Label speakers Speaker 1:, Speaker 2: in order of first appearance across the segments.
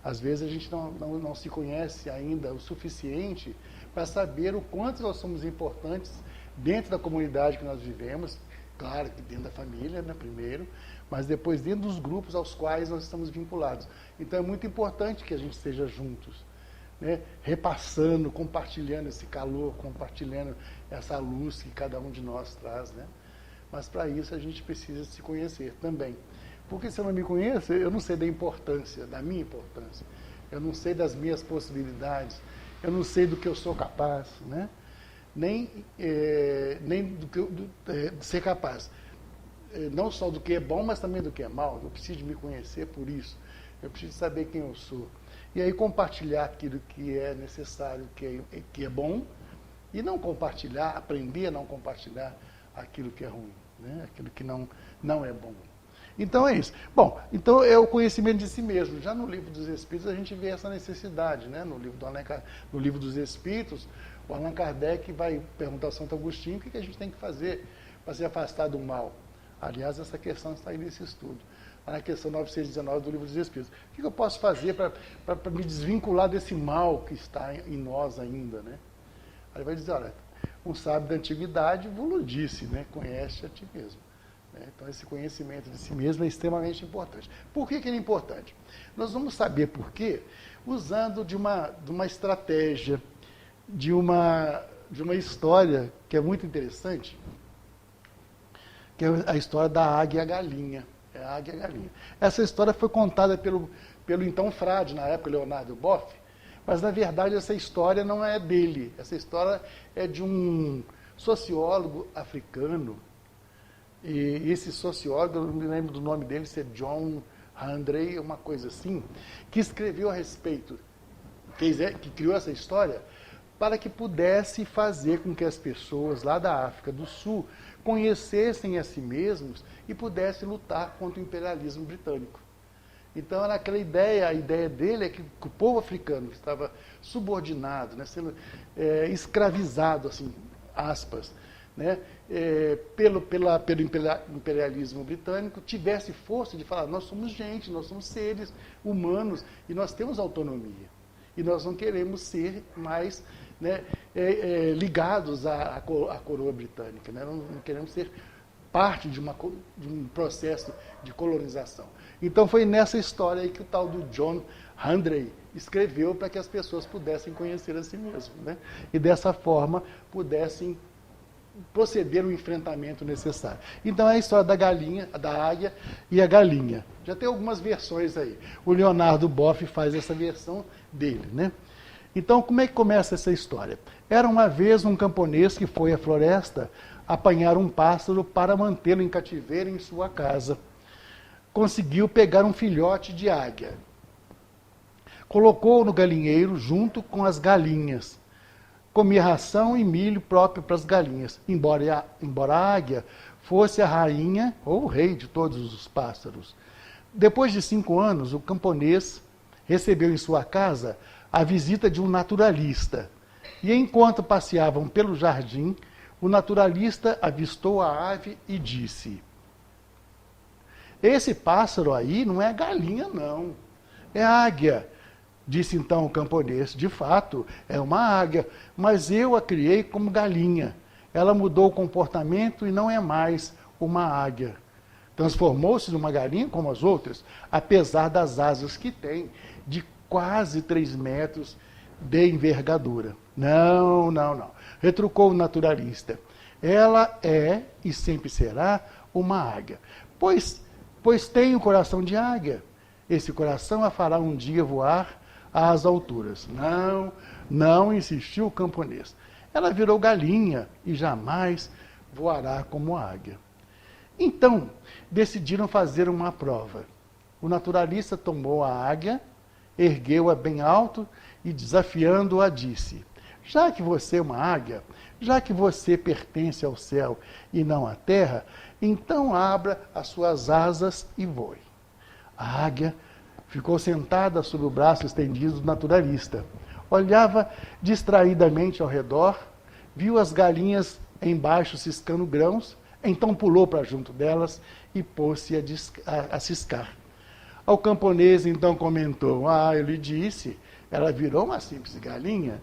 Speaker 1: Às vezes a gente não se conhece ainda o suficiente para saber o quanto nós somos importantes dentro da comunidade que nós vivemos, claro que dentro da família, né, primeiro, mas depois dentro dos grupos aos quais nós estamos vinculados. Então é muito importante que a gente esteja juntos, né, repassando, compartilhando esse calor, compartilhando essa luz que cada um de nós traz, né? Mas para isso a gente precisa se conhecer também. Porque se eu não me conheço, eu não sei da importância, da minha importância. Eu não sei das minhas possibilidades. Eu não sei do que eu sou capaz, né? Nem do que de ser capaz. Não só do que é bom, mas também do que é mal. Eu preciso de me conhecer por isso. Eu preciso saber quem eu sou. E aí compartilhar aquilo que é necessário, que é bom, e não compartilhar, aprender a não compartilhar aquilo que é ruim, né? Aquilo que não é bom. Então é isso. Bom, então é o conhecimento de si mesmo. Já no Livro dos Espíritos a gente vê essa necessidade, né? No livro dos Espíritos, o Allan Kardec vai perguntar ao Santo Agostinho o que a gente tem que fazer para se afastar do mal. Aliás, essa questão está aí nesse estudo. Na questão 919 do Livro dos Espíritos. O que eu posso fazer para me desvincular desse mal que está em nós ainda, né? Aí ele vai dizer, olha, um sábio da antiguidade vos disse, né? Conhece a ti mesmo. Então, esse conhecimento de si mesmo é extremamente importante. Por que ele é importante? Nós vamos saber por quê usando de uma estratégia, de uma história que é muito interessante, que é a história da águia e a galinha. É a águia e a galinha. Essa história foi contada pelo então frade, na época, Leonardo Boff, mas, na verdade, essa história não é dele. Essa história é de um sociólogo africano. E esse sociólogo, eu não me lembro do nome dele, se é John Handley, uma coisa assim, que escreveu a respeito, que criou essa história, para que pudesse fazer com que as pessoas lá da África do Sul conhecessem a si mesmos e pudessem lutar contra o imperialismo britânico. Então, era aquela ideia, a ideia dele é que o povo africano estava subordinado, né, sendo escravizado, assim, aspas, né, pelo imperialismo britânico, tivesse força de falar, nós somos gente, nós somos seres humanos e nós temos autonomia. E nós não queremos ser mais, né, ligados à coroa britânica, né, não queremos ser parte de um processo de colonização. Então foi nessa história aí que o tal do John Handley escreveu para que as pessoas pudessem conhecer a si mesmo, né, e dessa forma pudessem proceder o enfrentamento necessário. Então é a história da galinha, da águia e a galinha. Já tem algumas versões aí. O Leonardo Boff faz essa versão dele, né? Então, como é que começa essa história? Era uma vez um camponês que foi à floresta apanhar um pássaro para mantê-lo em cativeiro em sua casa. Conseguiu pegar um filhote de águia. Colocou-o no galinheiro junto com as galinhas. Comia ração e milho próprio para as galinhas, embora a águia fosse a rainha ou o rei de todos os pássaros. Depois de 5 anos, o camponês recebeu em sua casa a visita de um naturalista. E enquanto passeavam pelo jardim, o naturalista avistou a ave e disse: esse pássaro aí não é galinha, não, é águia. Disse então o camponês, de fato, é uma águia, mas eu a criei como galinha. Ela mudou o comportamento e não é mais uma águia. Transformou-se numa galinha como as outras, apesar das asas que tem, de quase 3 metros de envergadura. Não. Retrucou o naturalista. Ela é e sempre será uma águia, pois tem o coração de águia. Esse coração a fará um dia voar às alturas. Não, insistiu o camponês. Ela virou galinha e jamais voará como águia. Então, decidiram fazer uma prova. O naturalista tomou a águia, ergueu-a bem alto e, desafiando-a, disse: já que você é uma águia, já que você pertence ao céu e não à terra, então abra as suas asas e voe. A águia ficou sentada sob o braço estendido do naturalista. Olhava distraidamente ao redor, viu as galinhas embaixo ciscando grãos, então pulou para junto delas e pôs-se a ciscar. O camponês então comentou: eu lhe disse, ela virou uma simples galinha.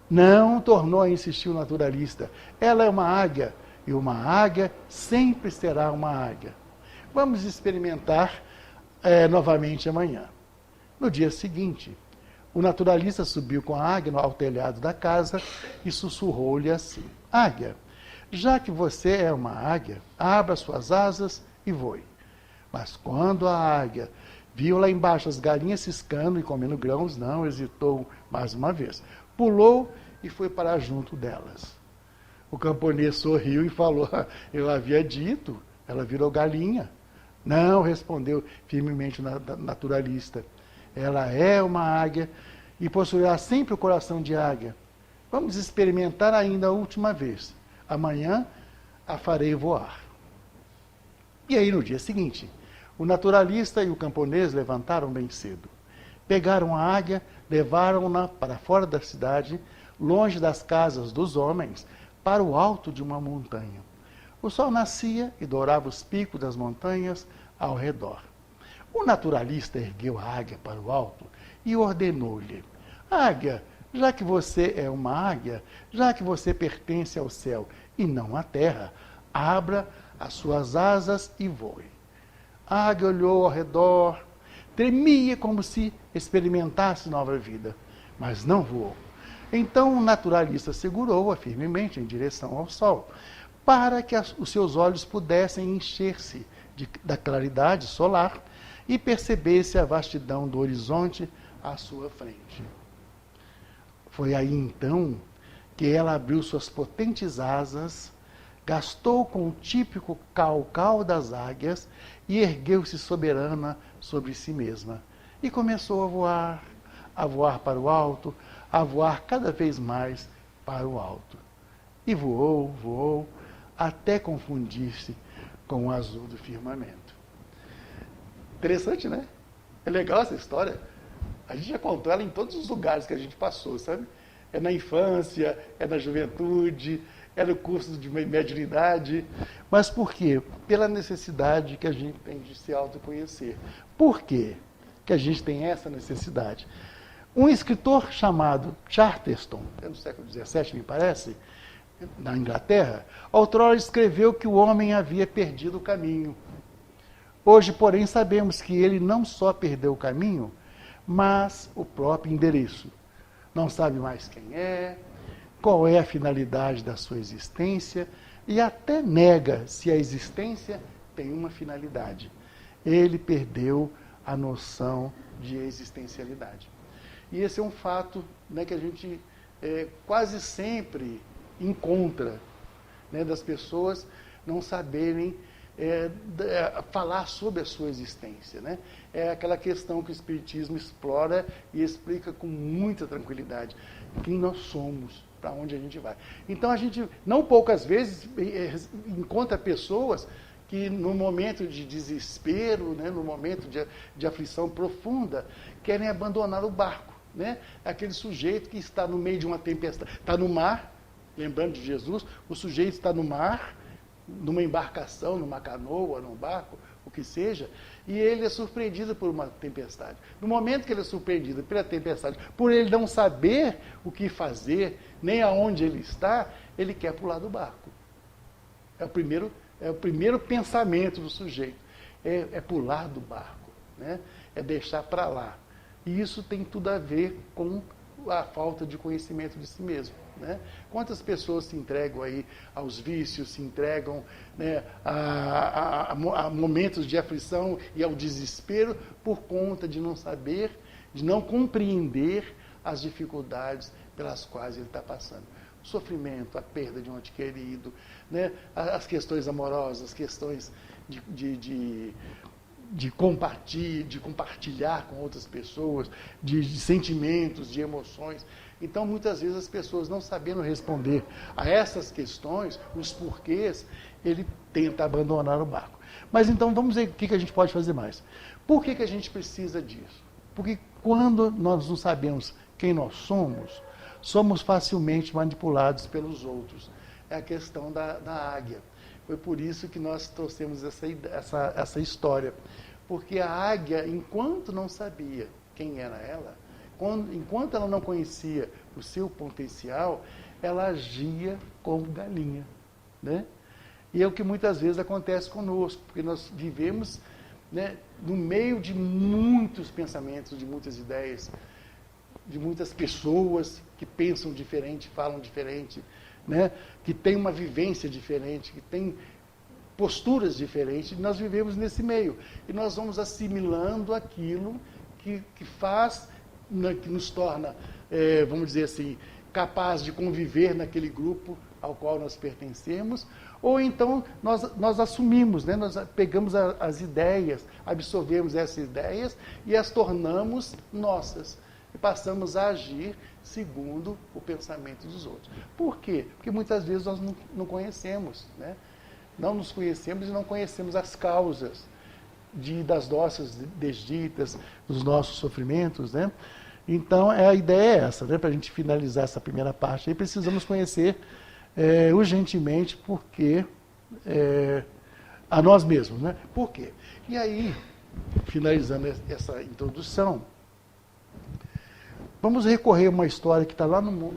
Speaker 1: Não, tornou a insistir o naturalista. Ela é uma águia, e uma águia sempre será uma águia. Vamos experimentar novamente amanhã. No dia seguinte, o naturalista subiu com a águia ao telhado da casa e sussurrou-lhe assim: Águia, já que você é uma águia, abra suas asas e voe. Mas quando a águia viu lá embaixo as galinhas ciscando e comendo grãos, não hesitou mais uma vez. Pulou e foi para junto delas. O camponês sorriu e falou: eu havia dito, ela virou galinha. Não, respondeu firmemente o naturalista. Ela é uma águia e possuirá sempre o coração de águia. Vamos experimentar ainda a última vez. Amanhã a farei voar. E aí, no dia seguinte, o naturalista e o camponês levantaram bem cedo. Pegaram a águia, levaram-na para fora da cidade, longe das casas dos homens, para o alto de uma montanha. O sol nascia e dourava os picos das montanhas ao redor. O naturalista ergueu a águia para o alto e ordenou-lhe: Águia, já que você é uma águia, já que você pertence ao céu e não à terra, abra as suas asas e voe. A águia olhou ao redor, tremia como se experimentasse nova vida, mas não voou. Então o naturalista segurou-a firmemente em direção ao sol, para que os seus olhos pudessem encher-se da claridade solar e percebesse a vastidão do horizonte à sua frente. Foi aí então que ela abriu suas potentes asas, gastou com o típico cal-cal das águias e ergueu-se soberana sobre si mesma. E começou a voar para o alto, a voar cada vez mais para o alto. E voou, voou, até confundir-se com o azul do firmamento. Interessante, né? É legal essa história. A gente já contou ela em todos os lugares que a gente passou, sabe? É na infância, é na juventude, é no curso de mediunidade. Mas por quê? Pela necessidade que a gente tem de se autoconhecer. Por quê que a gente tem essa necessidade? Um escritor chamado Charterstone, no século XVII, me parece, na Inglaterra, outrora escreveu que o homem havia perdido o caminho. Hoje, porém, sabemos que ele não só perdeu o caminho, mas o próprio endereço. Não sabe mais quem é, qual é a finalidade da sua existência e até nega se a existência tem uma finalidade. Ele perdeu a noção de existencialidade. E esse é um fato, né, que a gente quase sempre encontra, né, das pessoas não saberem falar sobre a sua existência, né? É aquela questão que o Espiritismo explora e explica com muita tranquilidade quem nós somos, para onde a gente vai. Então a gente, não poucas vezes, encontra pessoas que no momento de desespero, né, no momento de aflição profunda, querem abandonar o barco, né? Aquele sujeito que está no meio de uma tempestade, está no mar, lembrando de Jesus, o sujeito está no mar, numa embarcação, numa canoa, num barco, o que seja, e ele é surpreendido por uma tempestade. No momento que ele é surpreendido pela tempestade, por ele não saber o que fazer, nem aonde ele está, ele quer pular do barco. É o primeiro pensamento do sujeito. É pular do barco, né? É deixar para lá. E isso tem tudo a ver com a falta de conhecimento de si mesmo, né? Quantas pessoas se entregam aí aos vícios, se entregam, né, a momentos de aflição e ao desespero por conta de não saber, de não compreender as dificuldades pelas quais ele está passando. O sofrimento, a perda de um ente querido, né, as questões amorosas, as questões de compartilhar com outras pessoas, de sentimentos, de emoções. Então, muitas vezes, as pessoas não sabendo responder a essas questões, os porquês, ele tenta abandonar o barco. Mas então, vamos ver o que a gente pode fazer mais. Por que a gente precisa disso? Porque quando nós não sabemos quem nós somos facilmente manipulados pelos outros. É a questão da águia. Foi por isso que nós trouxemos essa história. Porque a águia, enquanto não sabia quem era ela, enquanto ela não conhecia o seu potencial, ela agia como galinha, né? E é o que muitas vezes acontece conosco, porque nós vivemos, né, no meio de muitos pensamentos, de muitas ideias, de muitas pessoas que pensam diferente, falam diferente, né, que têm uma vivência diferente, que têm posturas diferentes. Nós vivemos nesse meio e nós vamos assimilando aquilo que faz, né, que nos torna, vamos dizer assim, capaz de conviver naquele grupo ao qual nós pertencemos, ou então nós assumimos, né? Nós pegamos as ideias, absorvemos essas ideias e as tornamos nossas. E passamos a agir segundo o pensamento dos outros. Por quê? Porque muitas vezes nós não conhecemos, né? Não nos conhecemos e não conhecemos as causas das nossas desditas, dos nossos sofrimentos, né? Então, a ideia é essa, né? Para a gente finalizar essa primeira parte, aí precisamos conhecer urgentemente porque a nós mesmos, né? Por quê? E aí, finalizando essa introdução, vamos recorrer a uma história que está lá no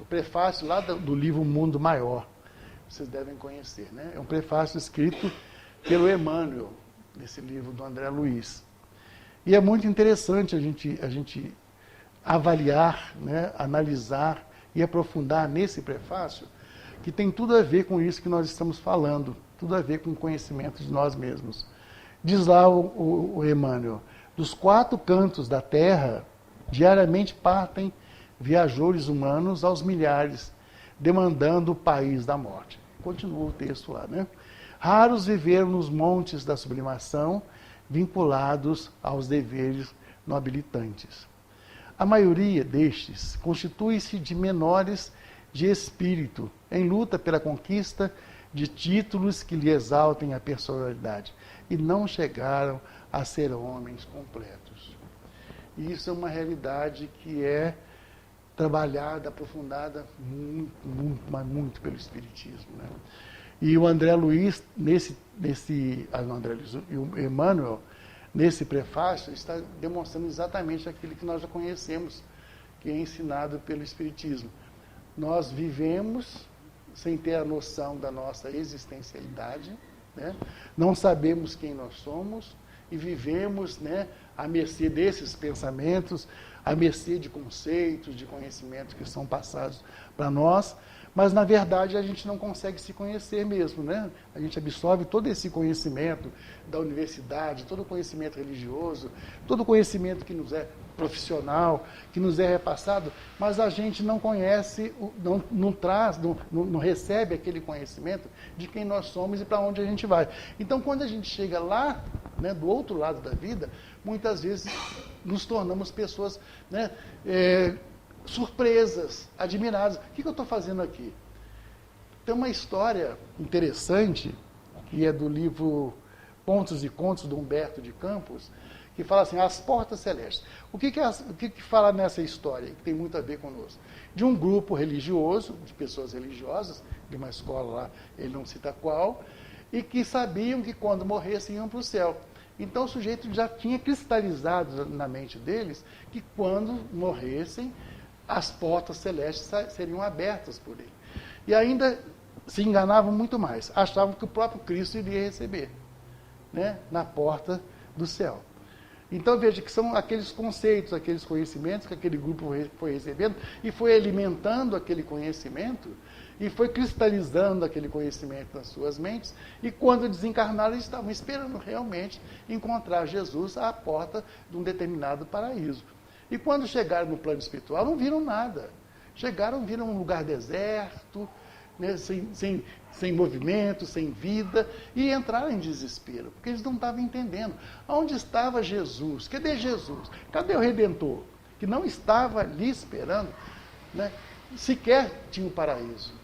Speaker 1: prefácio lá do livro Mundo Maior. Vocês devem conhecer, né? É um prefácio escrito pelo Emmanuel, nesse livro do André Luiz. E é muito interessante a gente avaliar, né, analisar e aprofundar nesse prefácio, que tem tudo a ver com isso que nós estamos falando, tudo a ver com o conhecimento de nós mesmos. Diz lá o Emmanuel, dos 4 cantos da terra, diariamente partem viajores humanos aos milhares, demandando o país da morte. Continua o texto lá, né? Raros viveram nos montes da sublimação, vinculados aos deveres nobilitantes. A maioria destes constitui-se de menores de espírito, em luta pela conquista de títulos que lhe exaltem a personalidade, e não chegaram a ser homens completos. E isso é uma realidade que é trabalhada, aprofundada muito pelo Espiritismo, né? E o André Luiz, e o Emmanuel, nesse prefácio, está demonstrando exatamente aquilo que nós já conhecemos, que é ensinado pelo Espiritismo. Nós vivemos sem ter a noção da nossa existencialidade, né? Não sabemos quem nós somos e vivemos, né, à mercê desses pensamentos, à mercê de conceitos, de conhecimentos que são passados para nós, mas na verdade a gente não consegue se conhecer mesmo, né? A gente absorve todo esse conhecimento da universidade, todo o conhecimento religioso, todo o conhecimento que nos é profissional, que nos é repassado, mas a gente não conhece, não recebe aquele conhecimento de quem nós somos e para onde a gente vai. Então, quando a gente chega lá, né, do outro lado da vida, muitas vezes nos tornamos pessoas, né, surpresas, admiradas. O que eu estou fazendo aqui? Tem uma história interessante, que é do livro Pontos e Contos, do Humberto de Campos, que fala assim, as portas celestes. O que fala nessa história, que tem muito a ver conosco? De um grupo religioso, de pessoas religiosas, de uma escola lá, ele não cita qual, e que sabiam que quando morressem iam para o céu. Então o sujeito já tinha cristalizado na mente deles que quando morressem, as portas celestes seriam abertas por ele. E ainda se enganavam muito mais. Achavam que o próprio Cristo iria receber, né, na porta do céu. Então veja que são aqueles conceitos, aqueles conhecimentos que aquele grupo foi recebendo e foi alimentando aquele conhecimento e foi cristalizando aquele conhecimento nas suas mentes, e quando desencarnaram eles estavam esperando realmente encontrar Jesus à porta de um determinado paraíso. E quando chegaram no plano espiritual, não viram nada. Viram um lugar deserto, né, sem movimento, sem vida, e entraram em desespero, porque eles não estavam entendendo. Onde estava Jesus? Cadê Jesus? Cadê o Redentor? Que não estava ali esperando, né, sequer tinha o paraíso.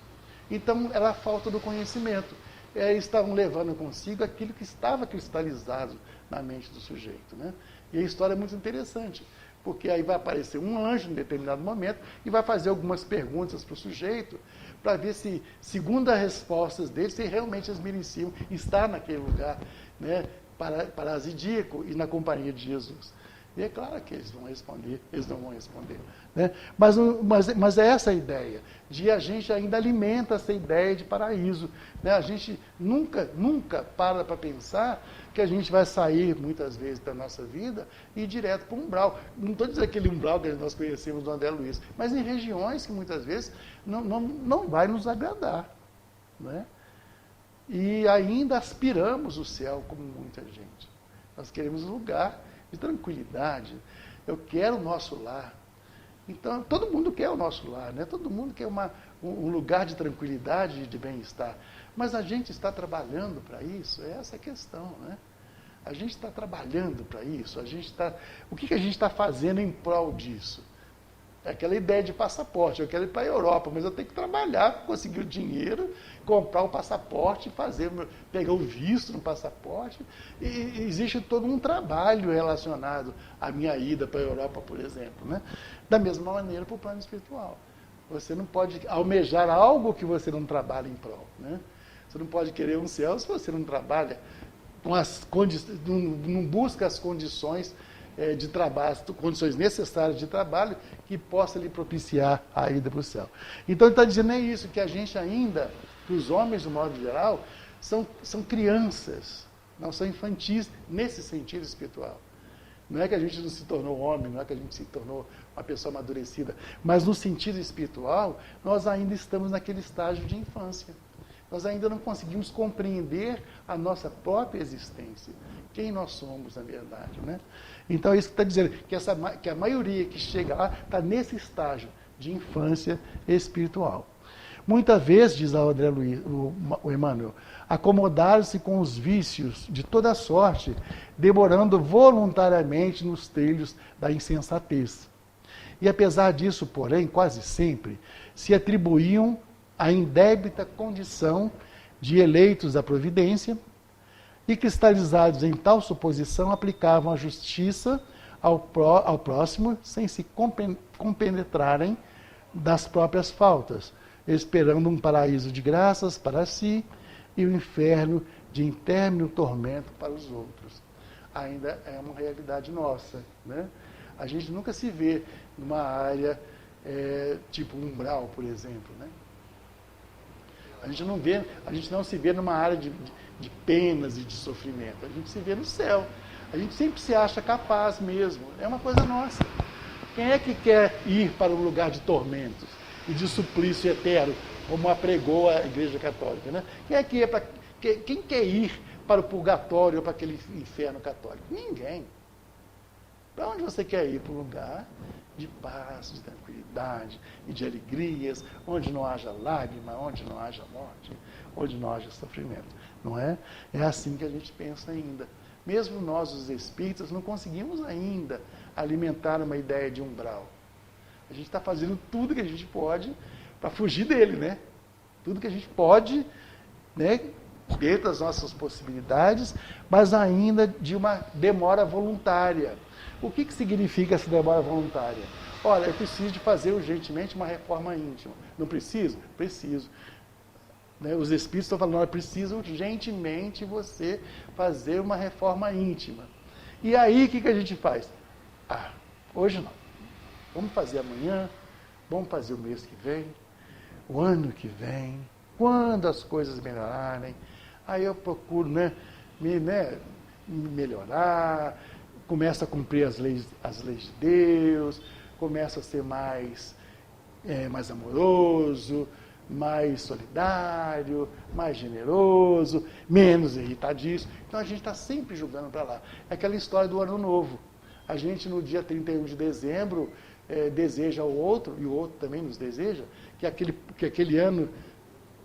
Speaker 1: Então, era a falta do conhecimento. Eles estavam levando consigo aquilo que estava cristalizado na mente do sujeito, né? E a história é muito interessante, porque aí vai aparecer um anjo em determinado momento e vai fazer algumas perguntas para o sujeito, para ver se, segundo as respostas dele, se realmente eles mereciam estar naquele lugar, né, parasídico e na companhia de Jesus? E é claro que eles vão responder, eles não vão responder. Né? Mas é essa a ideia, de a gente ainda alimenta essa ideia de paraíso. Né? A gente nunca para pensar que a gente vai sair, muitas vezes, da nossa vida e ir direto para o umbral. Não estou dizendo aquele umbral que nós conhecemos do André Luiz, mas em regiões que muitas vezes não vai nos agradar. Né? E ainda aspiramos o céu como muita gente. Nós queremos um lugar de tranquilidade. Eu quero o nosso lar. Então, todo mundo quer o nosso lar, né? Todo mundo quer um lugar de tranquilidade e de bem-estar. Mas a gente está trabalhando para isso? É essa a questão, né? A gente está trabalhando para isso? O que a gente está fazendo em prol disso? É aquela ideia de passaporte. Eu quero ir para a Europa, mas eu tenho que trabalhar, conseguir o dinheiro, comprar o passaporte, pegar o visto no passaporte. E existe todo um trabalho relacionado à minha ida para a Europa, por exemplo. Né? Da mesma maneira para o plano espiritual. Você não pode almejar algo que você não trabalha em prol. Né? Você não pode querer um céu se você não trabalha, não busca as condições de trabalho, condições necessárias de trabalho que possa lhe propiciar a ida para o céu. Então ele está dizendo isso, que a gente ainda, que os homens, de modo geral, são crianças, não são infantis nesse sentido espiritual. Não é que a gente não se tornou homem, não é que a gente se tornou uma pessoa amadurecida, mas no sentido espiritual, nós ainda estamos naquele estágio de infância. Nós ainda não conseguimos compreender a nossa própria existência, quem nós somos, na verdade. Né? Então, é isso que está dizendo, que a maioria que chega lá está nesse estágio de infância espiritual. Muitas vezes, diz o André Luiz, o Emmanuel, acomodaram-se com os vícios de toda sorte, demorando voluntariamente nos trilhos da insensatez. E apesar disso, porém, quase sempre, se atribuíam a indébita condição de eleitos da providência e, cristalizados em tal suposição, aplicavam a justiça ao próximo sem se compenetrarem das próprias faltas, esperando um paraíso de graças para si e um inferno de interno tormento para os outros. Ainda é uma realidade nossa. Né? A gente nunca se vê numa área tipo umbral, por exemplo. Né? A gente não se vê numa área de penas e de sofrimento. A gente se vê no céu. A gente sempre se acha capaz mesmo. É uma coisa nossa. Quem é que quer ir para um lugar de tormentos e de suplício eterno, como apregou a Igreja Católica? Né? Quem quer ir para o purgatório ou para aquele inferno católico? Ninguém. Para onde você quer ir? Para um lugar de paz, de tranquilidade e de alegrias, onde não haja lágrima, onde não haja morte, onde não haja sofrimento. Não é? É assim que a gente pensa ainda. Mesmo nós, os espíritas, não conseguimos ainda alimentar uma ideia de umbral. A gente está fazendo tudo que a gente pode para fugir dele, né? Tudo que a gente pode, né? Dentro das nossas possibilidades, mas ainda de uma demora voluntária. O que significa essa demora voluntária? Olha, eu preciso de fazer urgentemente uma reforma íntima. Não preciso? Preciso. Né? Os espíritos estão falando, olha, precisa urgentemente você fazer uma reforma íntima. E aí, o que a gente faz? Hoje não. Vamos fazer amanhã, vamos fazer o mês que vem, o ano que vem, quando as coisas melhorarem. Aí eu procuro me melhorar, começo a cumprir as leis de Deus, começo a ser mais amoroso, mais solidário, mais generoso, menos irritadiço. Então a gente está sempre jogando para lá. É aquela história do ano novo. A gente no dia 31 de dezembro deseja ao outro, e o outro também nos deseja, que aquele ano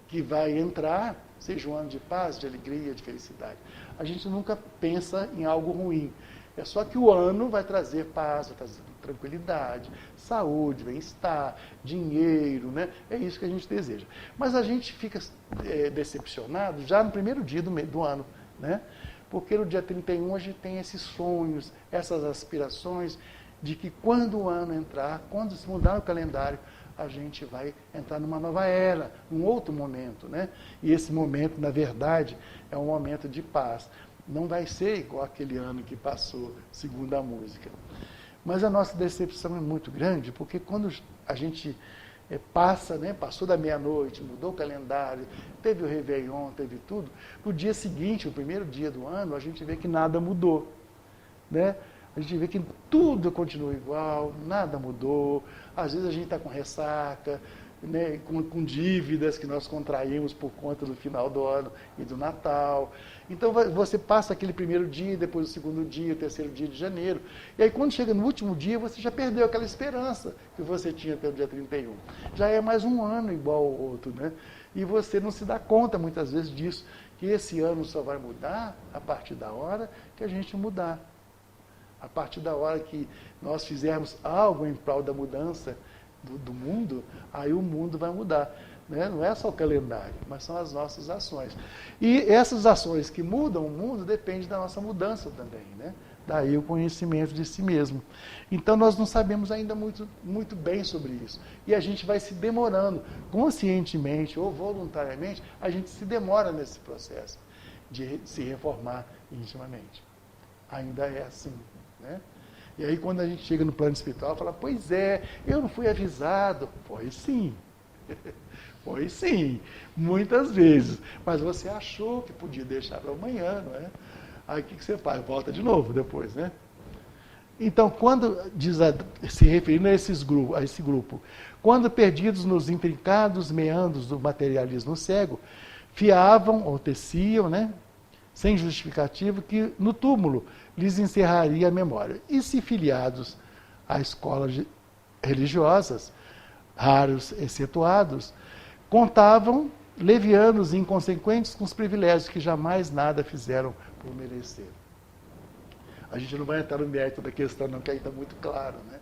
Speaker 1: que vai entrar seja um ano de paz, de alegria, de felicidade. A gente nunca pensa em algo ruim. É só que o ano vai trazer paz, vai trazer tranquilidade, saúde, bem-estar, dinheiro, né? É isso que a gente deseja. Mas a gente fica decepcionado já no primeiro dia do ano, né? Porque no dia 31 a gente tem esses sonhos, essas aspirações de que quando o ano entrar, quando se mudar o calendário, a gente vai entrar numa nova era, num outro momento, né? E esse momento, na verdade, é um momento de paz. Não vai ser igual aquele ano que passou, segundo a música. Mas a nossa decepção é muito grande, porque quando a gente passa, né, passou da meia-noite, mudou o calendário, teve o Réveillon, teve tudo, no dia seguinte, o primeiro dia do ano, a gente vê que nada mudou. Né? A gente vê que tudo continua igual, nada mudou, às vezes a gente está com ressaca, né, com dívidas que nós contraímos por conta do final do ano e do Natal. Então você passa aquele primeiro dia, depois o segundo dia, o terceiro dia de janeiro, e aí quando chega no último dia, você já perdeu aquela esperança que você tinha até o dia 31. Já é mais um ano igual ao outro, né? E você não se dá conta muitas vezes disso, que esse ano só vai mudar a partir da hora que a gente mudar. A partir da hora que nós fizermos algo em prol da mudança do mundo, aí o mundo vai mudar. Né? Não é só o calendário, mas são as nossas ações. E essas ações que mudam o mundo dependem da nossa mudança também. Né? Daí o conhecimento de si mesmo. Então nós não sabemos ainda muito bem sobre isso. E a gente vai se demorando, conscientemente ou voluntariamente, a gente se demora nesse processo de se reformar intimamente. Ainda é assim. Né? E aí quando a gente chega no plano espiritual, fala, pois é, eu não fui avisado. Foi sim. Foi sim, muitas vezes. Mas você achou que podia deixar para amanhã, não é? Aí o que você faz? Volta de novo depois, né? Então, quando se referindo a esse grupo, quando perdidos nos intrincados meandros do materialismo cego, fiavam ou teciam, né, sem justificativo, que no túmulo lhes encerraria a memória. E se filiados a escolas religiosas, raros excetuados, contavam levianos e inconsequentes com os privilégios que jamais nada fizeram por merecer. A gente não vai entrar no mérito da questão, não, que aí está muito claro. Né?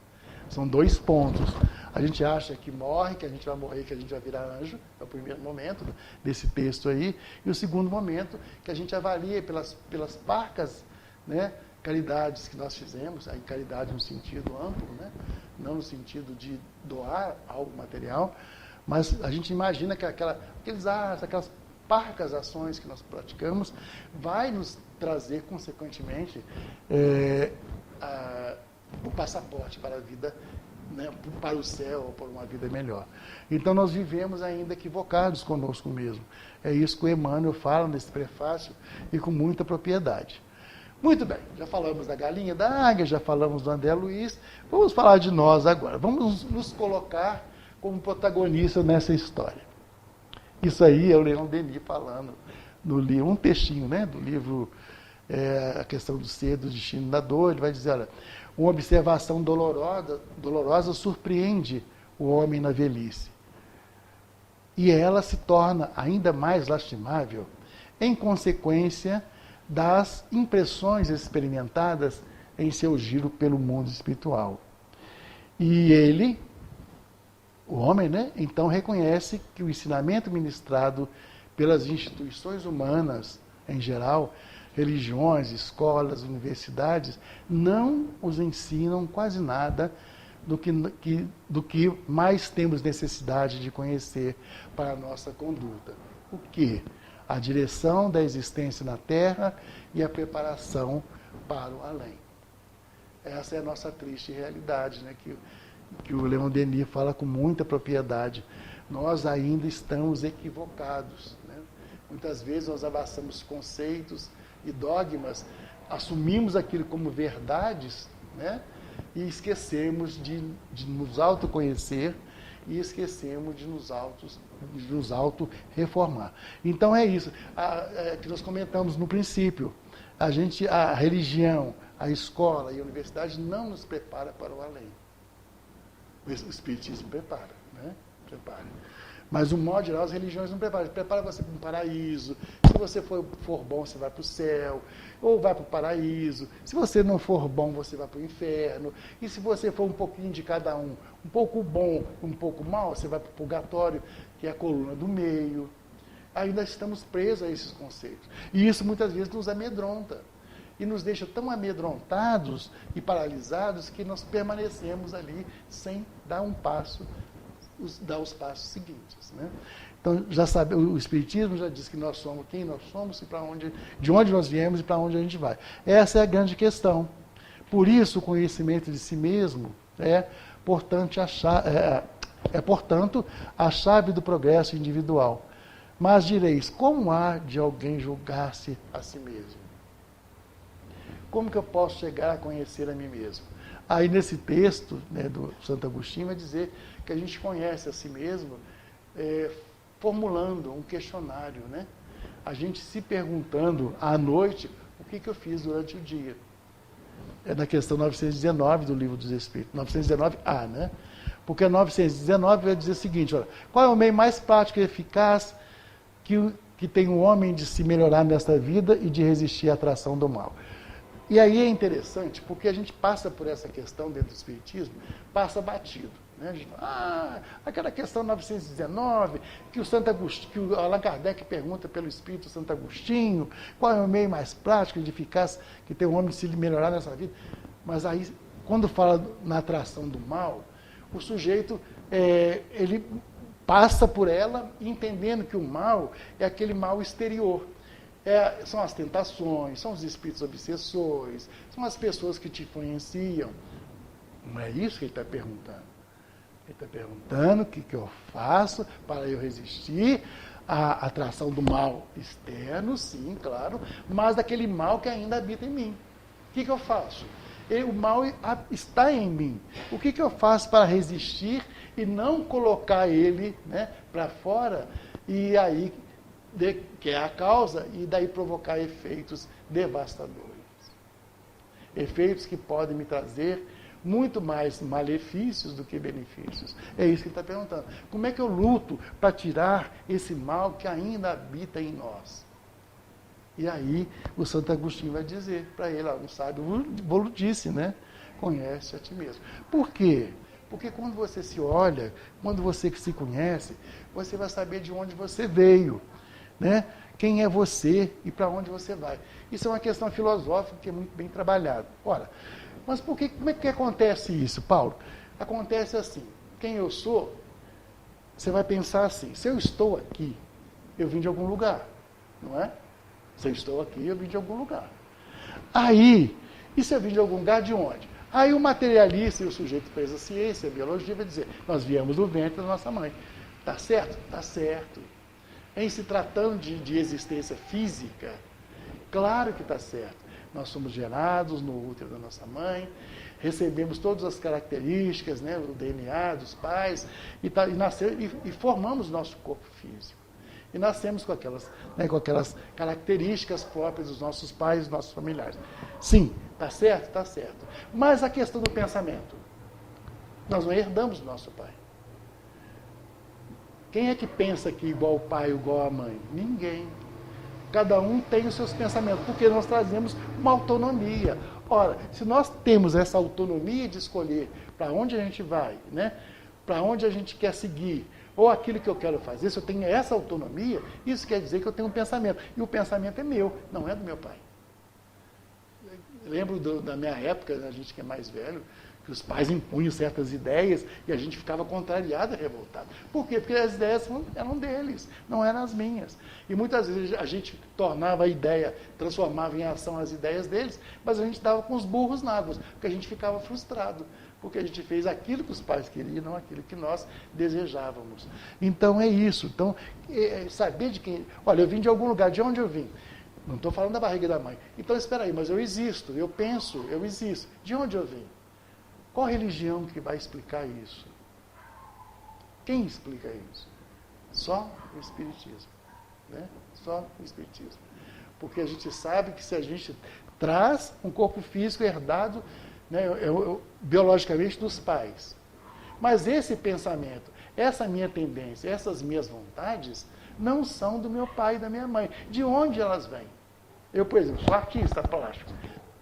Speaker 1: São 2 pontos. A gente acha que morre, que a gente vai morrer, que a gente vai virar anjo, é o primeiro momento desse texto aí, e o segundo momento, que a gente avalia pelas parcas, né, caridades que nós fizemos, aí caridade no sentido amplo, né, não no sentido de doar algo material, mas a gente imagina que aquelas parcas ações que nós praticamos vai nos trazer, consequentemente, o passaporte para a vida, né, para o céu, ou para uma vida melhor. Então nós vivemos ainda equivocados conosco mesmo. É isso que o Emmanuel fala nesse prefácio e com muita propriedade. Muito bem, já falamos da galinha da águia, já falamos do André Luiz, vamos falar de nós agora. Vamos nos colocar como protagonista nessa história. Isso aí é o Leon Denis falando no livro, um textinho, né, do livro A Questão do Ser, do Destino da Dor. Ele vai dizer, olha, uma observação dolorosa surpreende o homem na velhice. E ela se torna ainda mais lastimável em consequência das impressões experimentadas em seu giro pelo mundo espiritual. E ele, o homem, né, então reconhece que o ensinamento ministrado pelas instituições humanas, em geral, religiões, escolas, universidades, não os ensinam quase nada do que mais temos necessidade de conhecer para a nossa conduta. O quê? A direção da existência na Terra e a preparação para o além. Essa é a nossa triste realidade, né, que o Leon Denis fala com muita propriedade. Nós ainda estamos equivocados. Né? Muitas vezes nós abraçamos conceitos e dogmas, assumimos aquilo como verdades, né? E esquecemos de nos autoconhecer e esquecemos de nos auto-reformar. Então é isso que nós comentamos no princípio. A religião, a escola e a universidade não nos prepara para o além. O Espiritismo prepara, né? Prepara. Mas, no modo geral, as religiões não preparam. Prepara você para um paraíso. Se você for bom, você vai para o céu. Ou vai para o paraíso. Se você não for bom, você vai para o inferno. E se você for um pouquinho de cada um pouco bom, um pouco mal, você vai para o purgatório, que é a coluna do meio. Ainda estamos presos a esses conceitos. E isso, muitas vezes, nos amedronta. E nos deixa tão amedrontados e paralisados que nós permanecemos ali sem dar um passo dar os passos seguintes, né? Então, já sabe, o Espiritismo já diz que nós somos quem nós somos, e de onde nós viemos e para onde a gente vai. Essa é a grande questão. Por isso, o conhecimento de si mesmo portanto, a chave do progresso individual. Mas direis, como há de alguém julgar-se a si mesmo? Como que eu posso chegar a conhecer a mim mesmo? Aí, nesse texto, né, do Santo Agostinho, vai dizer que a gente conhece a si mesmo formulando um questionário, né? A gente se perguntando à noite o que eu fiz durante o dia. É na questão 919 do Livro dos Espíritos, 919A, né? Porque a 919 vai dizer o seguinte, olha, qual é o meio mais prático e eficaz que tem o homem de se melhorar nesta vida e de resistir à atração do mal? E aí é interessante, porque a gente passa por essa questão dentro do Espiritismo, passa batido. Né? A gente fala, aquela questão 919, que o Allan Kardec pergunta pelo Espírito Santo Agostinho, qual é o meio mais prático e eficaz que tem o homem de se melhorar nessa vida? Mas aí, quando fala na atração do mal, o sujeito, ele passa por ela entendendo que o mal é aquele mal exterior. São as tentações, são os espíritos obsessores, são as pessoas que te influenciam. Não é isso que ele está perguntando. Ele está perguntando o que eu faço para eu resistir à atração do mal externo, sim, claro, mas daquele mal que ainda habita em mim. O que eu faço? O mal está em mim. O que eu faço para resistir e não colocar ele, né, para fora e aí que é a causa, e daí provocar efeitos devastadores. Efeitos que podem me trazer muito mais malefícios do que benefícios. É isso que ele está perguntando. Como é que eu luto para tirar esse mal que ainda habita em nós? E aí o Santo Agostinho vai dizer para ele, não sabe, o disse, né? Conhece a ti mesmo. Por quê? Porque quando você se olha, quando você se conhece, você vai saber de onde você veio. Né? Quem é você e para onde você vai. Isso é uma questão filosófica que é muito bem trabalhada. Ora, mas como é que acontece isso, Paulo? Acontece assim, quem eu sou, você vai pensar assim, se eu estou aqui, eu vim de algum lugar, não é? Se eu estou aqui, eu vim de algum lugar. Aí, e se eu vim de algum lugar, de onde? Aí o materialista e o sujeito que fez a ciência, a biologia, vai dizer, nós viemos do ventre da nossa mãe. Tá certo? Tá certo. Em se tratando de existência física, claro que está certo. Nós somos gerados no útero da nossa mãe, recebemos todas as características, né, o DNA dos pais, e formamos nosso corpo físico. E nascemos com aquelas características próprias dos nossos pais e dos nossos familiares. Sim, está certo? Está certo. Mas a questão do pensamento. Nós não herdamos do nosso pai. Quem é que pensa aqui igual o pai, igual a mãe? Ninguém. Cada um tem os seus pensamentos, porque nós trazemos uma autonomia. Ora, se nós temos essa autonomia de escolher para onde a gente vai, né? Para onde a gente quer seguir, ou aquilo que eu quero fazer, se eu tenho essa autonomia, isso quer dizer que eu tenho um pensamento. E o pensamento é meu, não é do meu pai. Eu lembro da minha época, a gente que é mais velho, que os pais impunham certas ideias e a gente ficava contrariado e revoltado. Por quê? Porque as ideias eram deles, não eram as minhas. E muitas vezes a gente tornava a ideia, transformava em ação as ideias deles, mas a gente dava com os burros na água, porque a gente ficava frustrado, porque a gente fez aquilo que os pais queriam, não aquilo que nós desejávamos. Então é isso. Então, saber de quem... Olha, eu vim de algum lugar, de onde eu vim? Não estou falando da barriga da mãe. Então, espera aí, mas eu existo, eu penso, eu existo. De onde eu vim? Qual religião que vai explicar isso? Quem explica isso? Só o Espiritismo. Né? Só o Espiritismo. Porque a gente sabe que se a gente traz um corpo físico herdado, né, biologicamente dos pais, mas esse pensamento, essa minha tendência, essas minhas vontades, não são do meu pai e da minha mãe. De onde elas vêm? Eu, por exemplo, sou artista plástico.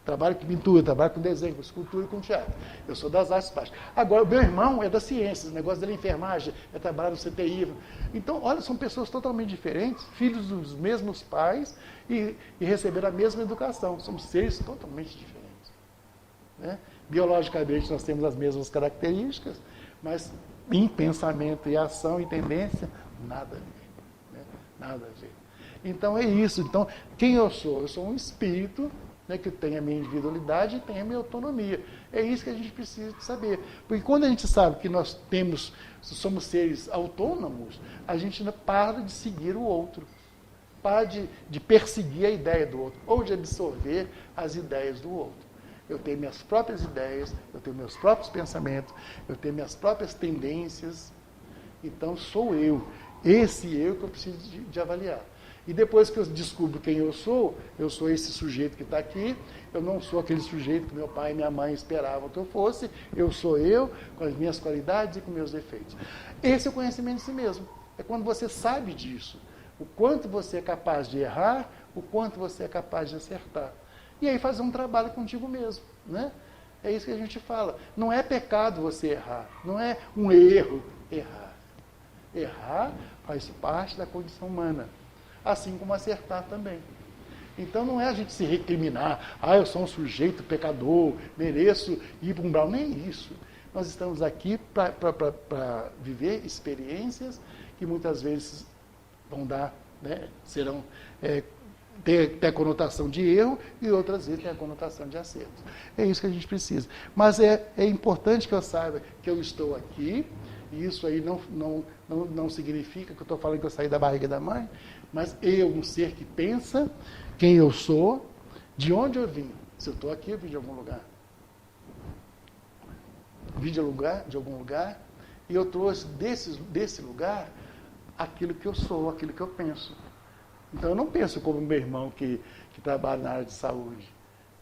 Speaker 1: Trabalho com pintura, trabalho com desenho, com escultura e com teatro. Eu sou das artes plásticas. Agora, o meu irmão é das ciências, o negócio dele é enfermagem, é trabalhar no CTI. Então, olha, são pessoas totalmente diferentes, filhos dos mesmos pais e receberam a mesma educação. Somos seres totalmente diferentes. Né? Biologicamente, nós temos as mesmas características, Mas em pensamento e ação e tendência, nada a ver. Né? Nada a ver. Então é isso. Então, quem eu sou? Eu sou um espírito, né, que tem a minha individualidade e tem a minha autonomia. É isso que a gente precisa de saber. Porque quando a gente sabe que nós somos seres autônomos, a gente para de seguir o outro. Para de perseguir a ideia do outro, ou de absorver as ideias do outro. Eu tenho minhas próprias ideias, eu tenho meus próprios pensamentos, eu tenho minhas próprias tendências. Então sou eu. Esse eu que eu preciso de avaliar. E depois que eu descubro quem eu sou esse sujeito que está aqui, eu não sou aquele sujeito que meu pai e minha mãe esperavam que eu fosse, eu sou eu, com as minhas qualidades e com meus defeitos. Esse é o conhecimento de si mesmo. É quando você sabe disso, o quanto você é capaz de errar, o quanto você é capaz de acertar. E aí fazer um trabalho contigo mesmo, né? É isso que a gente fala. Não é pecado você errar, não é um erro errar. Errar faz parte da condição humana. Assim como acertar também. Então não é a gente se recriminar, eu sou um sujeito pecador, mereço ir para um umbral, nem isso. Nós estamos aqui para viver experiências que muitas vezes vão dar, né, serão, ter a conotação de erro e outras vezes tem a conotação de acerto. É isso que a gente precisa. Mas é importante que eu saiba que eu estou aqui, e isso aí não significa que eu estou falando que eu saí da barriga da mãe, mas eu, um ser que pensa quem eu sou, de onde eu vim. Se eu estou aqui, eu vim de algum lugar. Vim de algum lugar, e eu trouxe desse lugar aquilo que eu sou, aquilo que eu penso. Então eu não penso como meu irmão que trabalha na área de saúde.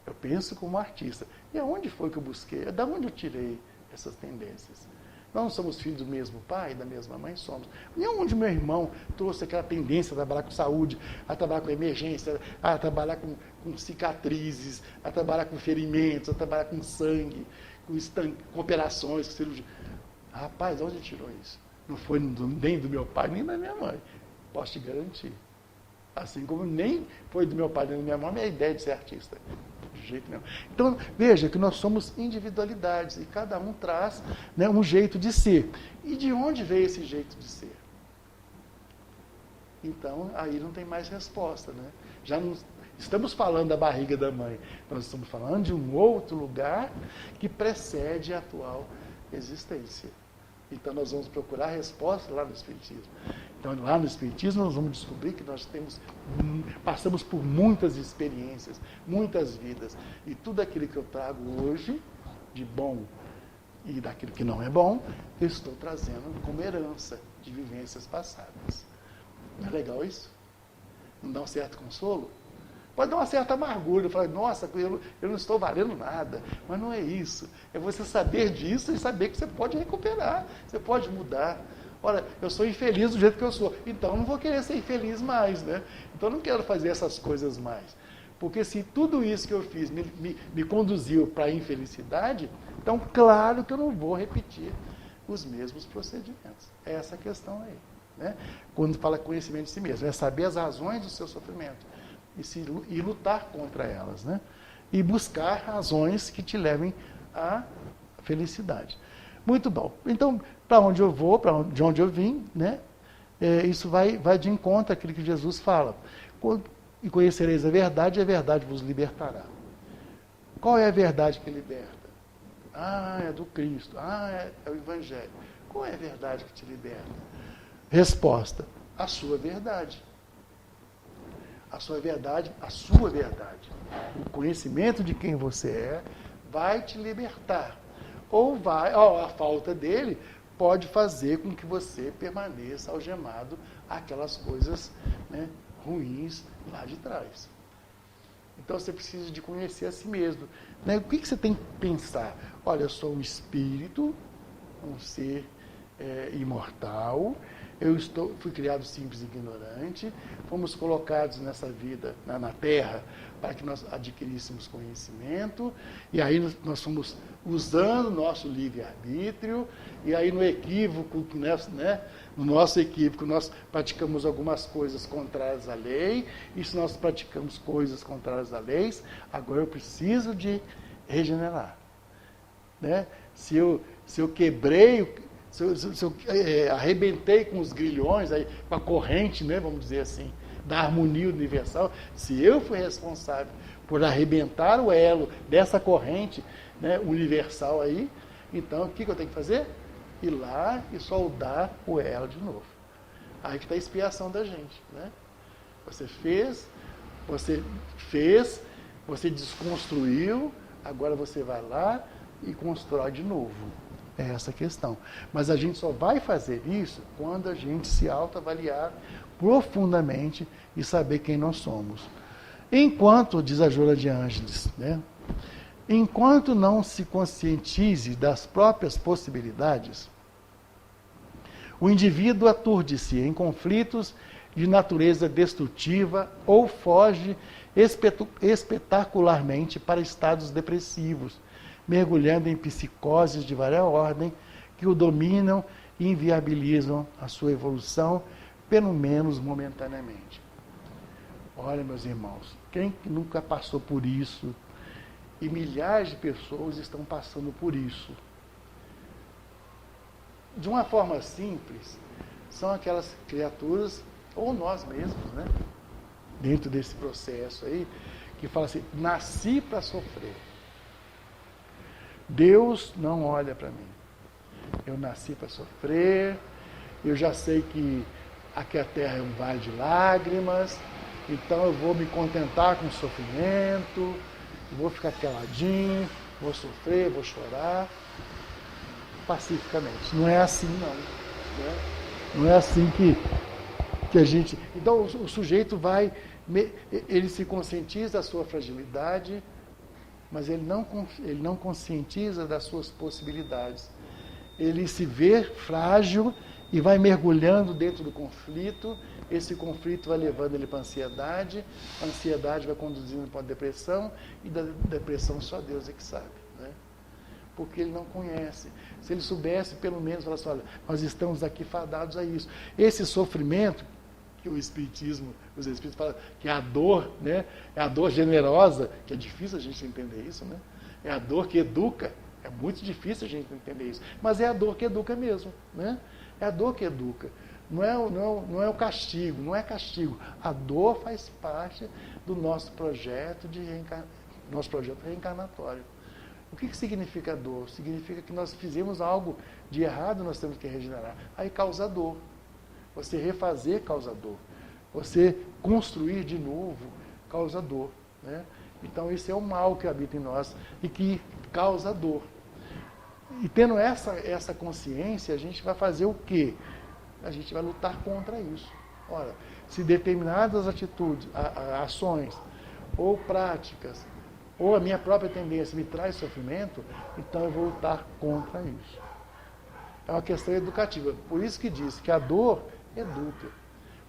Speaker 1: Eu penso como artista. E aonde foi que eu busquei? Da onde eu tirei essas tendências? Nós não somos filhos do mesmo pai, da mesma mãe, somos. E onde meu irmão trouxe aquela tendência a trabalhar com saúde, a trabalhar com emergência, a trabalhar com cicatrizes, a trabalhar com ferimentos, a trabalhar com sangue, com operações, com cirurgia. Rapaz, onde ele tirou isso? Não foi nem do meu pai, nem da minha mãe. Posso te garantir. Assim como nem foi do meu pai, nem da minha mãe, a minha ideia de ser artista. De jeito nenhum. Então, veja que nós somos individualidades e cada um traz, né, um jeito de ser. E de onde veio esse jeito de ser? Então, aí não tem mais resposta. Né? Já não estamos falando da barriga da mãe, nós estamos falando de um outro lugar que precede a atual existência. Então nós vamos procurar resposta lá no Espiritismo. Então lá no Espiritismo nós vamos descobrir que nós passamos por muitas experiências, muitas vidas. E tudo aquilo que eu trago hoje, de bom e daquilo que não é bom, eu estou trazendo como herança de vivências passadas. Não é legal isso? Não dá um certo consolo? Pode dar uma certa amargura, falar, nossa, eu não estou valendo nada. Mas não é isso. É você saber disso e saber que você pode recuperar, você pode mudar. Olha, eu sou infeliz do jeito que eu sou, então eu não vou querer ser infeliz mais, né? Então eu não quero fazer essas coisas mais. Porque se tudo isso que eu fiz me conduziu para a infelicidade, então claro que eu não vou repetir os mesmos procedimentos. É essa a questão aí. Né? Quando fala conhecimento de si mesmo, é saber as razões do seu sofrimento. E lutar contra elas, né? E buscar razões que te levem à felicidade. Muito bom. Então, para onde eu vou, de onde eu vim, né? Isso vai de encontro àquilo que Jesus fala. E conhecereis a verdade vos libertará. Qual é a verdade que liberta? É do Cristo. É o Evangelho. Qual é a verdade que te liberta? Resposta: a sua verdade. A sua verdade, o conhecimento de quem você é, vai te libertar. Ou a falta dele pode fazer com que você permaneça algemado àquelas coisas, né, ruins lá de trás. Então você precisa de conhecer a si mesmo. Né? O que você tem que pensar? Olha, eu sou um espírito, um ser imortal. Fui criado simples e ignorante, fomos colocados nessa vida, na Terra, para que nós adquiríssemos conhecimento, e aí nós fomos usando o nosso livre-arbítrio, e aí no equívoco, né, no nosso equívoco, nós praticamos algumas coisas contrárias à lei, e se nós praticamos coisas contrárias à lei, agora eu preciso de regenerar. Né? Se eu quebrei Arrebentei com os grilhões, aí, com a corrente, né, vamos dizer assim, da harmonia universal, se eu fui responsável por arrebentar o elo dessa corrente, né, universal aí, então o que eu tenho que fazer? Ir lá e soldar o elo de novo. Aí que está a expiação da gente. Né? Você desconstruiu, agora você vai lá e constrói de novo. É essa a questão. Mas a gente só vai fazer isso quando a gente se autoavaliar profundamente e saber quem nós somos. Enquanto, diz a Joana de Ângeles, né? Enquanto não se conscientize das próprias possibilidades, o indivíduo aturde-se em conflitos de natureza destrutiva ou foge espetacularmente para estados depressivos, mergulhando em psicoses de várias ordem que o dominam e inviabilizam a sua evolução, pelo menos momentaneamente. Olha, meus irmãos, quem nunca passou por isso? E milhares de pessoas estão passando por isso. De uma forma simples, são aquelas criaturas, ou nós mesmos, né? Dentro desse processo aí, que fala assim, nasci para sofrer. Deus não olha para mim. Eu nasci para sofrer, eu já sei que aqui a terra é um vale de lágrimas, então eu vou me contentar com o sofrimento, vou ficar caladinho, vou sofrer, vou chorar, pacificamente. Não é assim, não. Né? Não é assim que a gente... Então, o sujeito ele se conscientiza da sua fragilidade, mas ele não conscientiza das suas possibilidades. Ele se vê frágil e vai mergulhando dentro do conflito. Esse conflito vai levando ele para a ansiedade vai conduzindo para a depressão, e da depressão só Deus é que sabe. Né? Porque ele não conhece. Se ele soubesse, pelo menos, falar assim, olha, nós estamos aqui fadados a isso. Esse sofrimento, que o Espiritismo, os Espíritos falam que é a dor, né? É a dor generosa, que é difícil a gente entender isso, né? É a dor que educa, é muito difícil a gente entender isso, mas é a dor que educa mesmo, né? É a dor que educa. Não é o castigo, não é castigo. A dor faz parte do nosso projeto reencarnatório. O que significa dor? Significa que nós fizemos algo de errado, nós temos que regenerar. Aí causa dor. Você refazer causa dor. Você construir de novo causa dor. Né? Então esse é o mal que habita em nós e que causa dor. E tendo essa consciência, a gente vai fazer o quê? A gente vai lutar contra isso. Ora, se determinadas atitudes, ações ou práticas, ou a minha própria tendência me traz sofrimento, então eu vou lutar contra isso. É uma questão educativa. Por isso que diz que a dor educa.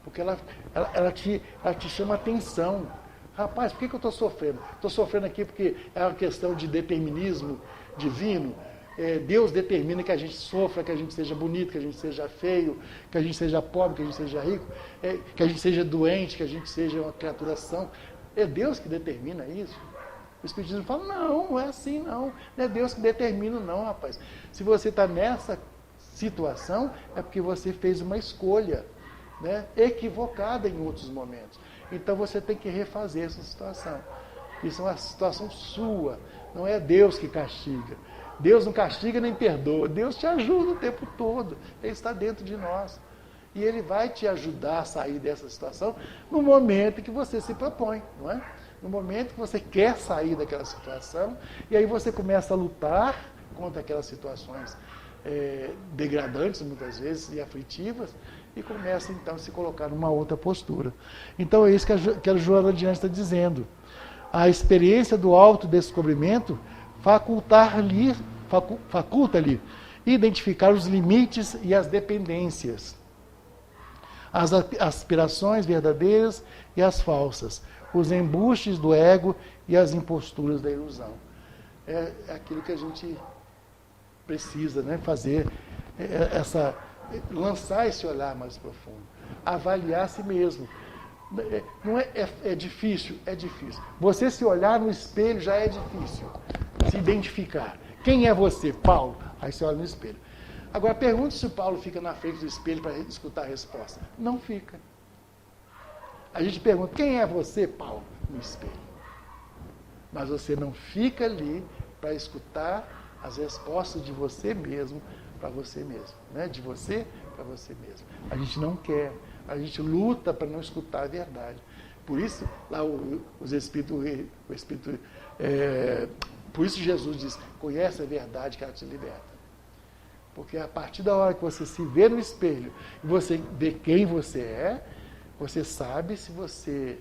Speaker 1: Porque ela te chama atenção. Rapaz, por que eu estou sofrendo? Estou sofrendo aqui porque é uma questão de determinismo divino. Deus determina que a gente sofra, que a gente seja bonito, que a gente seja feio, que a gente seja pobre, que a gente seja rico, que a gente seja doente, que a gente seja uma criatura sã. É Deus que determina isso. O Espiritismo fala, não é assim não. Não é Deus que determina não, rapaz. Se você está nessa situação, é porque você fez uma escolha, né, equivocada em outros momentos. Então você tem que refazer essa situação. Isso é uma situação sua, não é Deus que castiga. Deus não castiga nem perdoa, Deus te ajuda o tempo todo, Ele está dentro de nós. E Ele vai te ajudar a sair dessa situação no momento que você se propõe, não é? No momento que você quer sair daquela situação, e aí você começa a lutar contra aquelas situações degradantes, muitas vezes, e aflitivas, e começa então a se colocar numa outra postura. Então é isso que a Joana de Ângeles está dizendo. A experiência do autodescobrimento faculta-lhe identificar os limites e as dependências, as aspirações verdadeiras e as falsas, os embustes do ego e as imposturas da ilusão. É aquilo que a gente precisa, né, fazer, lançar esse olhar mais profundo, avaliar a si mesmo. Não é difícil? É difícil. Você se olhar no espelho já é difícil. Se identificar. Quem é você? Paulo. Aí você olha no espelho. Agora, pergunta se o Paulo fica na frente do espelho para escutar a resposta. Não fica. A gente pergunta, quem é você, Paulo, no espelho? Mas você não fica ali para escutar as respostas de você mesmo para você mesmo. Né? De você para você mesmo. A gente não quer. A gente luta para não escutar a verdade. Por isso, lá por isso Jesus diz, conhece a verdade que ela te liberta. Porque a partir da hora que você se vê no espelho e você vê quem você é, você sabe se você...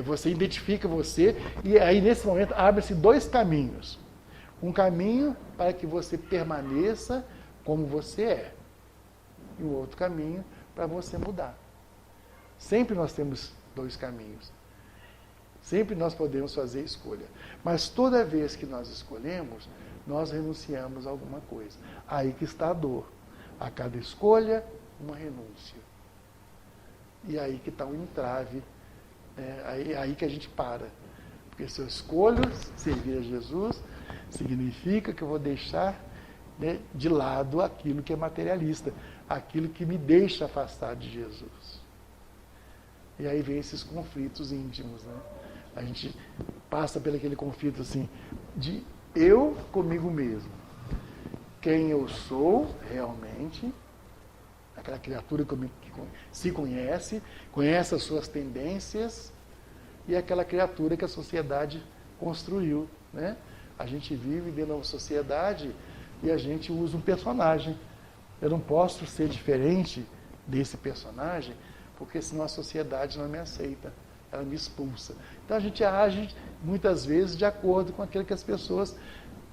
Speaker 1: você identifica você e aí nesse momento abre-se dois caminhos. Um caminho para que você permaneça como você é. E o outro caminho para você mudar. Sempre nós temos dois caminhos. Sempre nós podemos fazer escolha. Mas toda vez que nós escolhemos, nós renunciamos a alguma coisa. Aí que está a dor. A cada escolha, uma renúncia. E aí que está o entrave. Aí que a gente para. Porque se eu escolho servir a Jesus, significa que eu vou deixar, né, de lado aquilo que é materialista. Aquilo que me deixa afastar de Jesus. E aí vem esses conflitos íntimos, né? A gente passa por aquele conflito assim, de eu comigo mesmo. Quem eu sou realmente, aquela criatura que se conhece, conhece as suas tendências, e aquela criatura que a sociedade construiu, né? A gente vive dentro de uma sociedade e a gente usa um personagem. Eu não posso ser diferente desse personagem, porque senão a sociedade não me aceita, ela me expulsa. Então a gente age muitas vezes de acordo com aquilo que as pessoas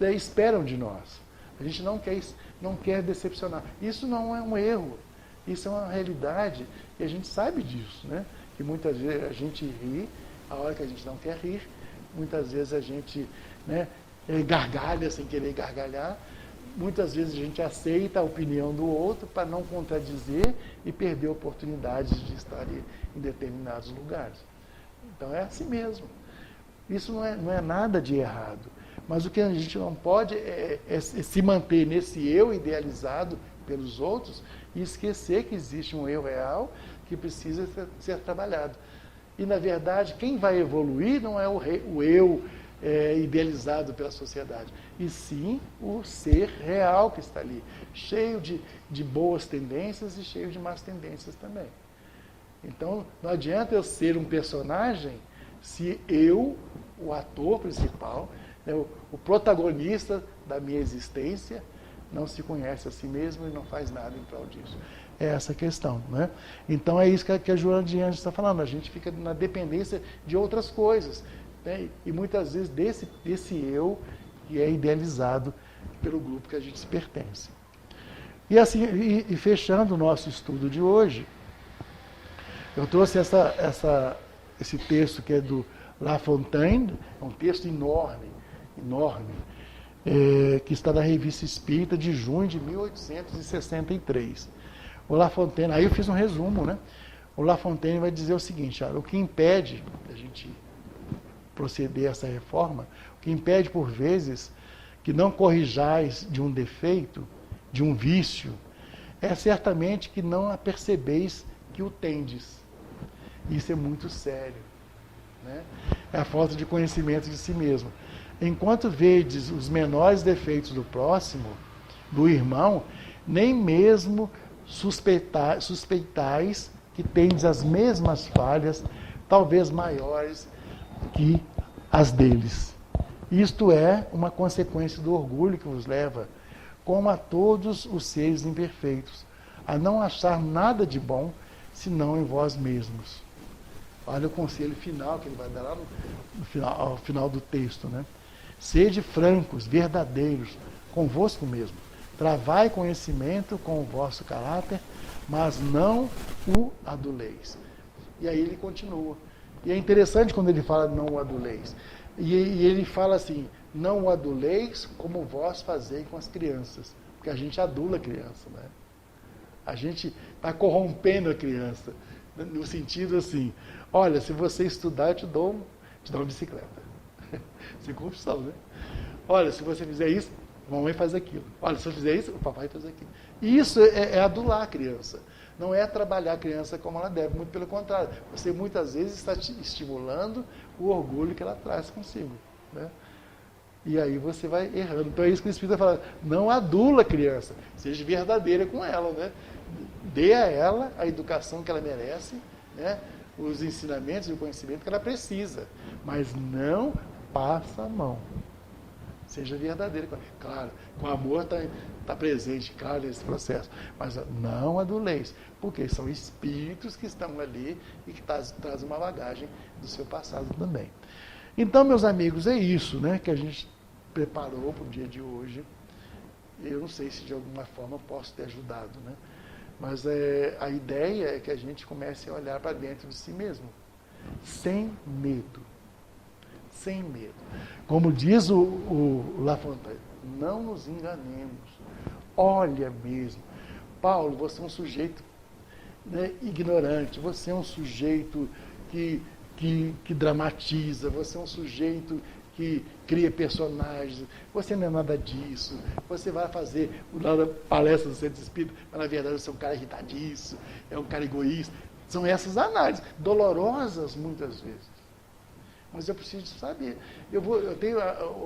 Speaker 1: esperam de nós. A gente não quer decepcionar. Isso não é um erro, isso é uma realidade e a gente sabe disso, né? Que muitas vezes a gente ri, a hora que a gente não quer rir, muitas vezes a gente, né, gargalha sem querer gargalhar. Muitas vezes a gente aceita a opinião do outro para não contradizer e perder oportunidades de estar em determinados lugares. Então é assim mesmo. Isso não é nada de errado. Mas o que a gente não pode é se manter nesse eu idealizado pelos outros e esquecer que existe um eu real que precisa ser trabalhado. E, na verdade, quem vai evoluir não é o eu idealizado pela sociedade, e sim o ser real que está ali, cheio de boas tendências e cheio de más tendências também. Então, não adianta eu ser um personagem se eu, o ator principal, né, o protagonista da minha existência, não se conhece a si mesmo e não faz nada em prol disso. É essa a questão, né? Então é isso que a Joana de Anjos está falando, a gente fica na dependência de outras coisas, né? E muitas vezes desse eu que é idealizado pelo grupo que a gente se pertence. E assim, e fechando o nosso estudo de hoje, eu trouxe esse texto que é do La Fontaine, é um texto enorme, que está na Revista Espírita de junho de 1863. O La Fontaine, aí eu fiz um resumo, né? O La Fontaine vai dizer o seguinte, olha, o que impede a gente proceder a essa reforma, o que impede por vezes que não corrijais de um defeito, de um vício, é certamente que não apercebeis que o tendes. Isso é muito sério, né? É a falta de conhecimento de si mesmo. Enquanto vedes os menores defeitos do próximo, do irmão, nem mesmo suspeitais que tendes as mesmas falhas, talvez maiores que as deles. Isto é uma consequência do orgulho que vos leva, como a todos os seres imperfeitos, a não achar nada de bom, senão em vós mesmos. Olha o conselho final que ele vai dar lá ao final do texto, né? Sede francos, verdadeiros, convosco mesmo. Travai conhecimento com o vosso caráter, mas não o aduleis. E aí ele continua. E é interessante quando ele fala não o aduleis. E ele fala assim, não o aduleis como vós fazeis com as crianças. Porque a gente adula a criança, né? A gente está corrompendo a criança. No sentido assim, olha, se você estudar, eu te dou uma bicicleta. Sem corrupção, né? Olha, se você fizer isso, a mamãe faz aquilo. Olha, se eu fizer isso, o papai faz aquilo. Isso é adular a criança. Não é trabalhar a criança como ela deve, muito pelo contrário. Você muitas vezes está estimulando o orgulho que ela traz consigo. Né? E aí você vai errando. Então é isso que o Espírito fala. Não adula a criança. Seja verdadeira com ela. Né? Dê a ela a educação que ela merece, né? Os ensinamentos e o conhecimento que ela precisa. Mas não passa a mão. Seja verdadeira. Claro, com amor está presente, claro, nesse processo. Mas não aduleis, porque são espíritos que estão ali e que trazem uma bagagem do seu passado também. Então, meus amigos, é isso, né, que a gente preparou para o dia de hoje. Eu não sei se de alguma forma posso ter ajudado, né? Mas a ideia é que a gente comece a olhar para dentro de si mesmo, sem medo. Sem medo. Como diz o La Fontaine, não nos enganemos. Olha mesmo. Paulo, você é um sujeito, né, ignorante, você é um sujeito que dramatiza, você é um sujeito que cria personagens, você não é nada disso, você vai fazer lá da palestra do Centro Espírita, mas na verdade você é um cara irritadiço, é um cara egoísta. São essas análises, dolorosas muitas vezes. Mas eu preciso saber. Eu tenho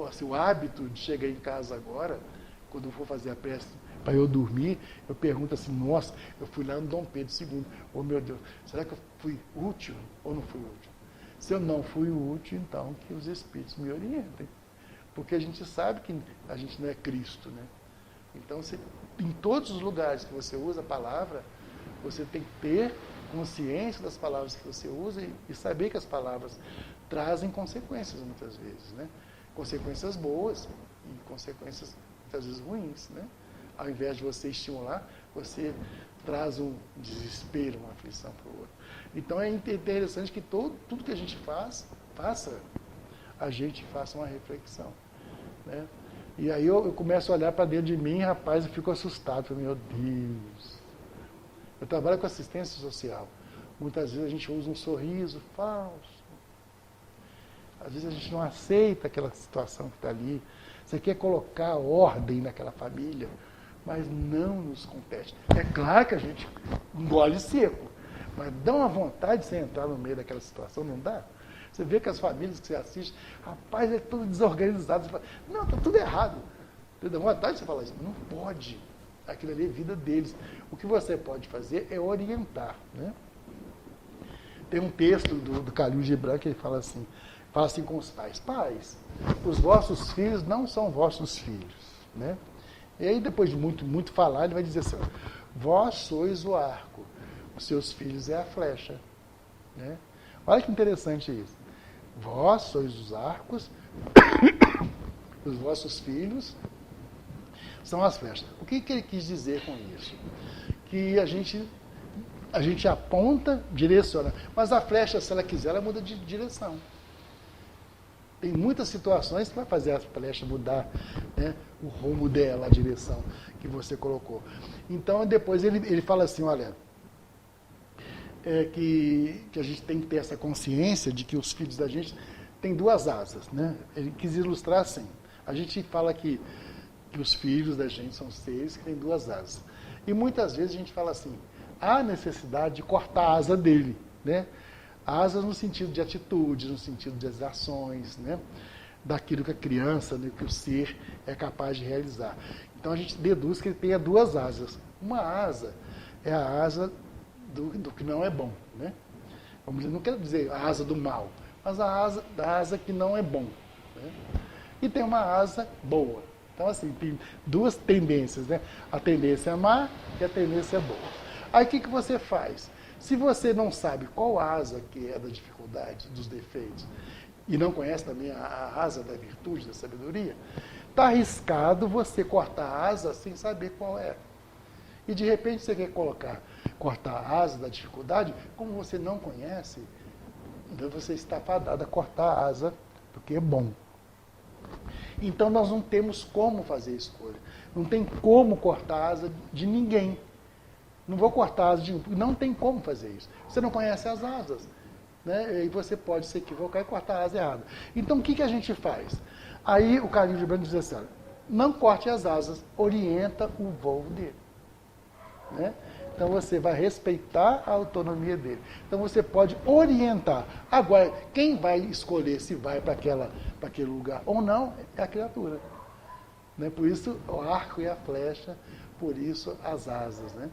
Speaker 1: assim, o hábito de chegar em casa agora, quando eu for fazer a prece para eu dormir, eu pergunto assim, nossa, eu fui lá no Dom Pedro II, oh meu Deus, será que eu fui útil ou não fui útil? Se eu não fui útil, então que os Espíritos me orientem. Porque a gente sabe que a gente não é Cristo, né? Então, em todos os lugares que você usa a palavra, você tem que ter consciência das palavras que você usa e saber que as palavras trazem consequências muitas vezes, né? Consequências boas e consequências muitas vezes ruins, né? Ao invés de você estimular, você traz um desespero, uma aflição para o outro. Então é interessante que tudo que a gente a gente faça uma reflexão, né? E aí eu começo a olhar para dentro de mim, rapaz, eu fico assustado, falo, meu Deus. Eu trabalho com assistência social. Muitas vezes a gente usa um sorriso falso. Às vezes a gente não aceita aquela situação que está ali. Você quer colocar ordem naquela família, mas não nos compete. É claro que a gente engole seco, mas dá uma vontade de você entrar no meio daquela situação, não dá? Você vê que as famílias que você assiste, rapaz, é tudo desorganizado. Você fala, não, está tudo errado. Você dá vontade de você falar isso. Não pode. Aquilo ali é vida deles. O que você pode fazer é orientar, né? Tem um texto do Khalil Gibran que ele fala assim com os pais, pais, os vossos filhos não são vossos filhos, né? E aí depois de muito falar, ele vai dizer assim, vós sois o arco, os seus filhos é a flecha, né? Olha que interessante isso. Vós sois os arcos, os vossos filhos são as flechas. O que ele quis dizer com isso? Que a gente aponta, direciona, mas a flecha, se ela quiser, ela muda de direção. Tem muitas situações que vai fazer a flecha mudar, né, o rumo dela, a direção que você colocou. Então, depois ele fala assim, olha, que a gente tem que ter essa consciência de que os filhos da gente têm duas asas, né? Ele quis ilustrar assim. A gente fala que os filhos da gente são seres que têm duas asas. E muitas vezes a gente fala assim, há necessidade de cortar a asa dele, né? Asas no sentido de atitudes, no sentido de ações, né? Daquilo que a criança, né, que o ser é capaz de realizar. Então a gente deduz que ele tenha duas asas. Uma asa é a asa do que não é bom, né? Vamos dizer, não quero dizer a asa do mal, mas a asa da asa que não é bom, né? E tem uma asa boa. Então, assim, tem duas tendências, né? A tendência má e a tendência boa. Aí o que você faz? Se você não sabe qual asa que é da dificuldade, dos defeitos, e não conhece também a asa da virtude, da sabedoria, está arriscado você cortar a asa sem saber qual é. E de repente você quer cortar a asa da dificuldade, como você não conhece, então você está fadado a cortar a asa do que é bom. Então nós não temos como fazer escolha. Não tem como cortar a asa de ninguém. Não vou cortar a asa de ninguém. Não tem como fazer isso. Você não conhece as asas, né? E você pode se equivocar e cortar a asa errada. Então o que a gente faz? Aí o Khalil Gibran diz assim, olha, não corte as asas, orienta o voo dele. Né? Então você vai respeitar a autonomia dele. Então você pode orientar. Agora, quem vai escolher se vai para aquele lugar ou não é a criatura. Né? Por isso o arco e a flecha, por isso as asas. Né?